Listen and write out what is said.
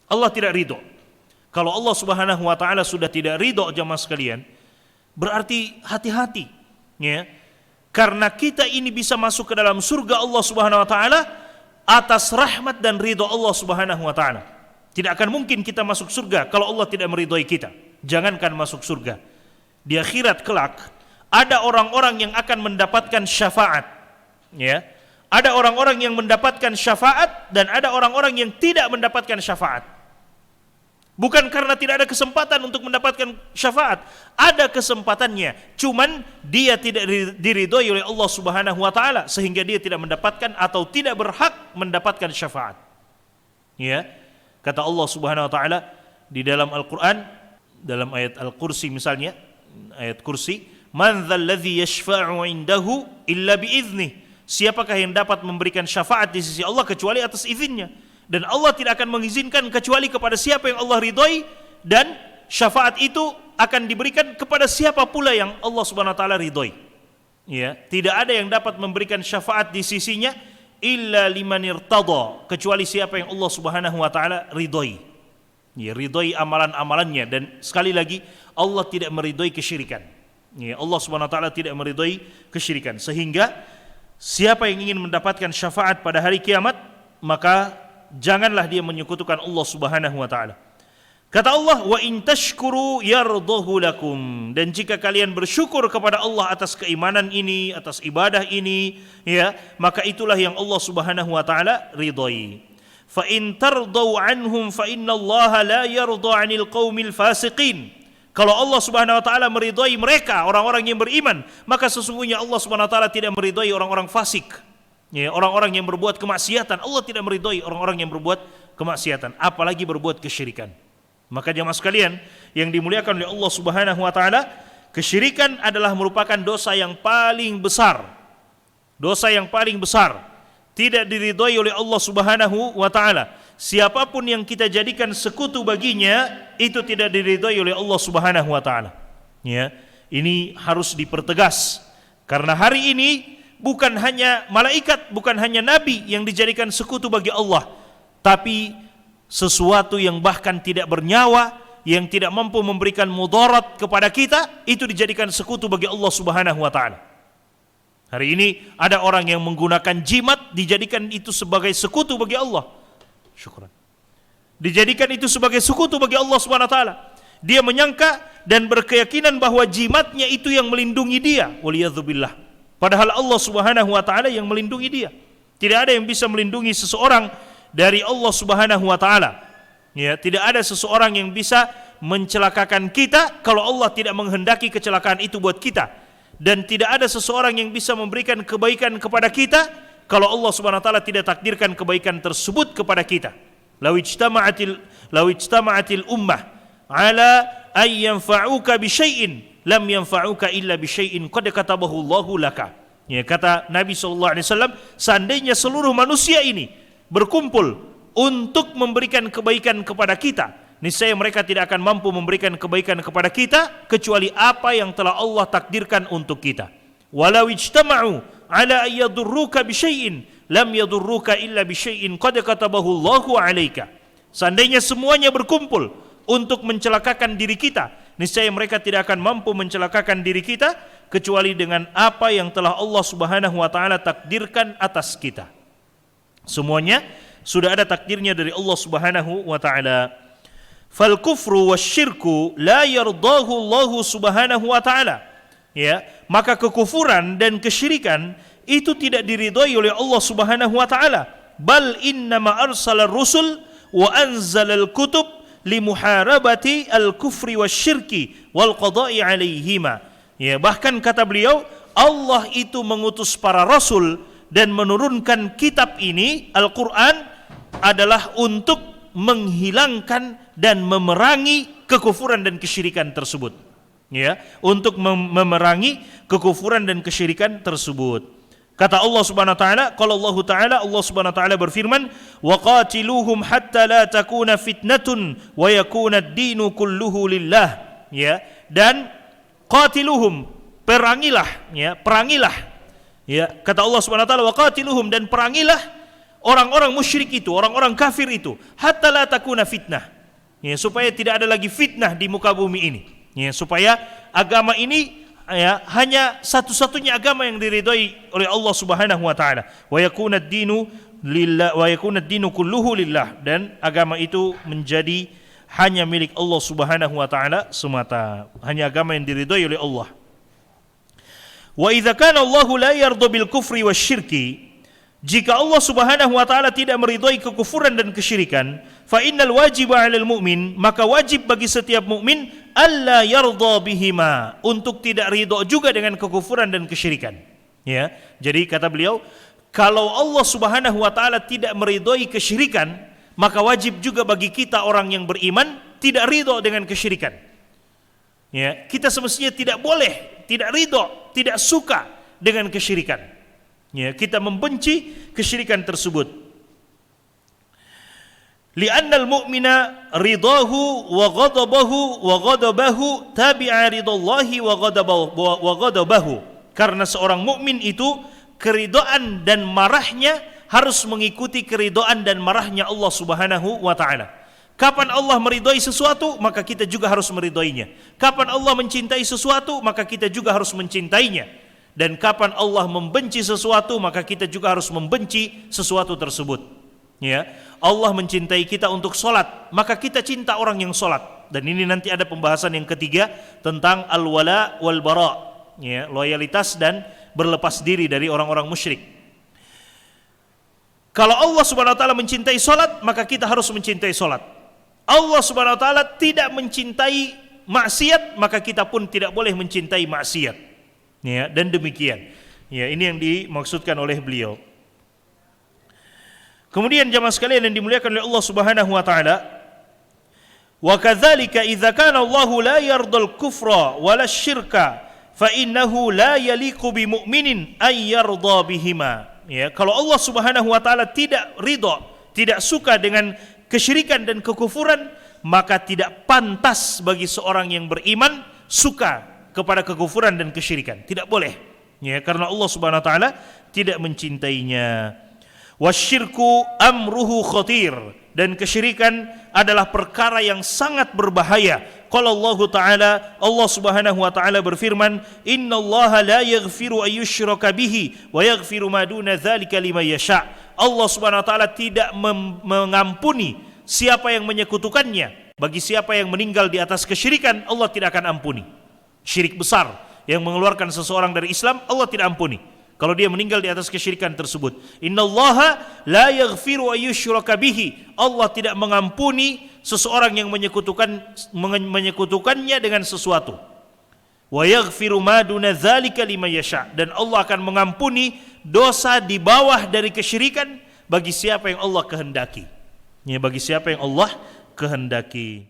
Allah tidak ridho. Kalau Allah Subhanahu wa taala sudah tidak ridho, jamaah sekalian, berarti hati-hati, ya. Karena kita ini bisa masuk ke dalam surga Allah Subhanahu wa taala atas rahmat dan ridho Allah Subhanahu wa taala. Tidak akan mungkin kita masuk surga kalau Allah tidak meridhoi kita. Jangankan masuk surga, di akhirat kelak ada orang-orang yang akan mendapatkan syafaat, ya. Ada orang-orang yang mendapatkan syafaat dan ada orang-orang yang tidak mendapatkan syafaat. Bukan karena tidak ada kesempatan untuk mendapatkan syafaat, ada kesempatannya, cuman dia tidak diridhoi oleh Allah Subhanahu wa taala sehingga dia tidak mendapatkan atau tidak berhak mendapatkan syafaat. Ya. Kata Allah Subhanahu wa taala di dalam Al-Qur'an, dalam ayat Al-Kursi misalnya, ayat kursi, man dzalladzi yashfa'u 'indahu illa biiznih. Siapakah yang dapat memberikan syafaat di sisi Allah kecuali atas izinnya? Dan Allah tidak akan mengizinkan kecuali kepada siapa yang Allah ridhoi, dan syafaat itu akan diberikan kepada siapa pula yang Allah Subhanahu wa taala ridhoi. Ya, tidak ada yang dapat memberikan syafaat di sisinya illa liman irtada, kecuali siapa yang Allah Subhanahu wa taala ridhoi. Ya, ridhoi amalan-amalannya, dan sekali lagi Allah tidak meridhoi kesyirikan. Ya, Allah Subhanahu wa taala tidak meridhoi kesyirikan, sehingga siapa yang ingin mendapatkan syafaat pada hari kiamat, maka janganlah dia menyekutukan Allah Subhanahu wa taala. Kata Allah, wa in tashkuru yardahu lakum, dan jika kalian bersyukur kepada Allah atas keimanan ini, atas ibadah ini, ya, maka itulah yang Allah Subhanahu wa taala ridhai. Fa in tardau anhum fa innallaha la yarda 'anil qaumil fasiqin. Kalau Allah Subhanahu wa taala meridhai mereka, orang-orang yang beriman, maka sesungguhnya Allah Subhanahu wa taala tidak meridhai orang-orang fasik. Ya, orang-orang yang berbuat kemaksiatan, Allah tidak meridhoi orang-orang yang berbuat kemaksiatan, apalagi berbuat kesyirikan. Maka jemaah sekalian yang dimuliakan oleh Allah Subhanahu wa taala, kesyirikan adalah merupakan dosa yang paling besar. Dosa yang paling besar, tidak diridhoi oleh Allah Subhanahu wa taala. Siapapun yang kita jadikan sekutu baginya, itu tidak diridhoi oleh Allah Subhanahu wa taala. Ya, ini harus dipertegas, karena hari ini bukan hanya malaikat, bukan hanya nabi yang dijadikan sekutu bagi Allah, tapi sesuatu yang bahkan tidak bernyawa, yang tidak mampu memberikan mudarat kepada kita, itu dijadikan sekutu bagi Allah Subhanahu wa taala. Hari ini ada orang yang menggunakan jimat, dijadikan itu sebagai sekutu bagi Allah. Syukran. Dijadikan itu sebagai sekutu bagi Allah Subhanahu wa taala. Dia menyangka dan berkeyakinan bahwa jimatnya itu yang melindungi dia. Waliyadzubillah. Padahal Allah Subhanahu wa taala yang melindungi dia. Tidak ada yang bisa melindungi seseorang dari Allah Subhanahu wa taala. Ya, tidak ada seseorang yang bisa mencelakakan kita kalau Allah tidak menghendaki kecelakaan itu buat kita. Dan tidak ada seseorang yang bisa memberikan kebaikan kepada kita kalau Allah Subhanahu wa taala tidak takdirkan kebaikan tersebut kepada kita. Law ijtama'atil ummah ala ay yanfa'uka bi syai'in lam yanfa'uka illa bi syai'in qad katabahu Allahu laka. Ya, kata Nabi sallallahu alaihi wasallam, seandainya seluruh manusia ini berkumpul untuk memberikan kebaikan kepada kita, niscaya mereka tidak akan mampu memberikan kebaikan kepada kita kecuali apa yang telah Allah takdirkan untuk kita. Walau ijtama'u ala ayyadurruka bi syai'in lam yadurruka illa bi syai'in qad katabahu Allahu 'alaika. Seandainya semuanya berkumpul untuk mencelakakan diri kita, niscaya mereka tidak akan mampu mencelakakan diri kita kecuali dengan apa yang telah Allah Subhanahu wa taala takdirkan atas kita. Semuanya sudah ada takdirnya dari Allah Subhanahu wa taala. Fal kufru wasyirku la yardahu Allah Subhanahu wa taala. Ya, maka kekufuran dan kesyirikan itu tidak diridhai oleh Allah Subhanahu wa taala. Bal innama arsala rusul wa anzala al-kutub limuharabati al-kufri wasyirki wal qada'i alaihima. Ya, bahkan kata beliau, Allah itu mengutus para rasul dan menurunkan kitab ini, Al-Qur'an, adalah untuk menghilangkan dan memerangi kekufuran dan kesyirikan tersebut. Ya, untuk memerangi kekufuran dan kesyirikan tersebut. Kata Allah Subhanahu wa taala, qala Allah taala, Allah Subhanahu wa taala berfirman, wa qatiluhum hatta la takuna fitnatun wa yakuna ad-dinu kulluhu lillah. Ya, dan qatiluhum, perangilah, ya, perangilah. Ya, kata Allah Subhanahu wa taala, wa qatiluhum, dan perangilah orang-orang musyrik itu, orang-orang kafir itu, hatta la takuna fitnah. Ya, supaya tidak ada lagi fitnah di muka bumi ini. Ya, supaya agama ini hanya satu-satunya agama yang diridhai oleh Allah Subhanahu wa taala. Wa yakuna ad-dinu lillah wa yakuna ad-dinu kulluhu lillah, dan agama itu menjadi hanya milik Allah Subhanahu wa taala semata. Hanya agama yang diridhai oleh Allah. Wa idza kana Allahu la yarda bil kufri wasyirki, jika Allah Subhanahu wa taala tidak meridhai kekufuran dan kesyirikan, fa innal wajiba 'alal mu'min, maka wajib bagi setiap mukmin alla yarda bihima, untuk tidak ridha juga dengan kekufuran dan kesyirikan. Ya, jadi kata beliau, kalau Allah Subhanahu wa taala tidak meridhai kesyirikan, maka wajib juga bagi kita orang yang beriman tidak ridha dengan kesyirikan. Ya, kita semestinya tidak boleh, tidak ridha, tidak suka dengan kesyirikan. Ya, kita membenci kesyirikan tersebut. Li'annal mu'mina ridahu wa ghadabahu tabi'a ridallahi wa ghadabahu. Karena seorang mukmin itu keridhaan dan marahnya harus mengikuti keridhaan dan marahnya Allah Subhanahu wa taala. Kapan Allah meridhai sesuatu, maka kita juga harus meridhainya. Kapan Allah mencintai sesuatu, maka kita juga harus mencintainya. Dan kapan Allah membenci sesuatu, maka kita juga harus membenci sesuatu tersebut. Ya, Allah mencintai kita untuk sholat, maka kita cinta orang yang sholat. Dan ini nanti ada pembahasan yang ketiga tentang al-wala wal bara, ya, loyalitas dan berlepas diri dari orang-orang musyrik. Kalau Allah Subhanahu wa taala mencintai sholat, maka kita harus mencintai sholat. Allah Subhanahu wa taala tidak mencintai maksiat, maka kita pun tidak boleh mencintai maksiat. Ya, dan demikian. Ya, ini yang dimaksudkan oleh beliau. Kemudian jamaah sekalian yang dimuliakan oleh Allah Subhanahu wa taala, wa kadzalika idza kana Allah la yardal kufra wala syirka fa innahu la yaliqu bi mu'minin ay yarda bihima. Ya, kalau Allah Subhanahu wa taala tidak ridha, tidak suka dengan kesyirikan dan kekufuran, maka tidak pantas bagi seorang yang beriman suka kepada kekufuran dan kesyirikan. Tidak boleh. Ya, karena Allah Subhanahu wa taala tidak mencintainya. Wasyirku amruhu khatir, dan kesyirikan adalah perkara yang sangat berbahaya. Qala Allah taala, Allah Subhanahu wa taala berfirman, innallaha la yaghfiru an yushraka bihi wa yaghfiru ma duna dzalika liman yasha. Allah Subhanahu wa taala tidak mengampuni siapa yang menyekutukannya. Bagi siapa yang meninggal di atas kesyirikan, Allah tidak akan ampuni. Syirik besar yang mengeluarkan seseorang dari Islam, Allah tidak ampuni kalau dia meninggal di atas kesyirikan tersebut. Innallaha la yaghfiru an yushraka bihi. Allah tidak mengampuni seseorang yang menyekutukannya dengan sesuatu. Wa yaghfiru ma duna dzalika liman yasha, dan Allah akan mengampuni dosa di bawah dari kesyirikan bagi siapa yang Allah kehendaki. Ya, bagi siapa yang Allah kehendaki.